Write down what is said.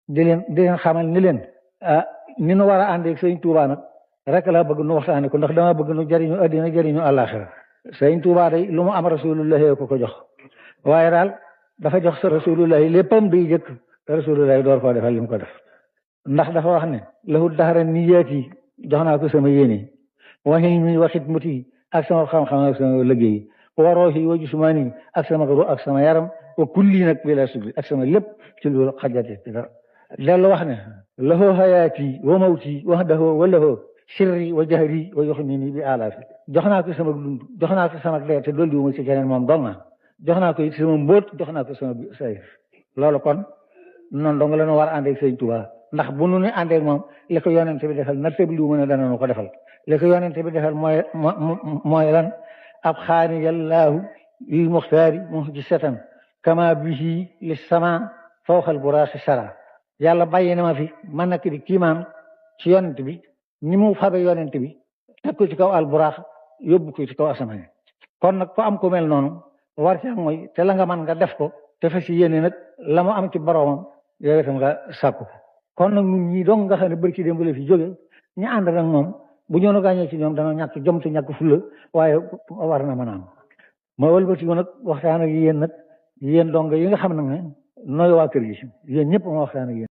di leen xamal ni leen ni nu war a àndee ak sëñ Touba nag rek laa bëgg nu waxtaane ko ndax dama bëgg nu jëriñu addina jëriñu àllaaxira sëñ Touba day lu mu am rasulullahi ko jox waaye daal dafa jox sa rasulullahi léppam day jëkk rasulullahi door koo defal li mu ko def ndax dafa wax ne lahu daxara niyaat yi jox naa ko sama yéene waxi mi waxit muti ak sama xam-xam ak sama liggéey wa roohi wa jusmaani ak sama ru ak sama yaram wa kulli nag bila subli ak sama lépp ci loolu xajate ci dara dellu wax ne lahu hayaati wa mawti wahdahu wa lahu sirri wa jahri wa yuxnini bi alaafi jox naa ko sama dund jox naa ko sama leer te dolli wu ma ci keneen moom dong na jox naa ko it sama mbóot jox naa ko sama sayr loolu kon noonu dong la ñu war a ànd ak sëñ Tuubaa ndax bu nu ne ànd ak moom li ko yonente bi defal natt bi lu mën a dana nu ko defal li ko yonente bi defal mooy lan ab xaani yàllaahu lil muxtaari muhjisatan kama bihi li sama fawxal buraasi sara yàlla bàyyi na ma fi man nak di kiimaan ci yonent bi ni mu fabe yonent bi teg ko ci kaw alburaax yóbbu ko ci kaw asamaan kon nag ko am ku mel noonu war ci am mooy te la nga man nga def ko te fa si yéene nag la mu am ci boroomam yow itam nga sàkku kon nag ñun ñii dong nga xam ne bërki démb la fi jóge ñu ànd nag moom bu ñoo gaañee ci ñoom dana ñàkk jom te ñàkk fulla waaye war na mën a am ma wëlbati ko nag waxtaan ak yéen nag yéen dong yi nga xam nag ne nooy waa kër gi yéen ñëpp ma waxtaan ak yéen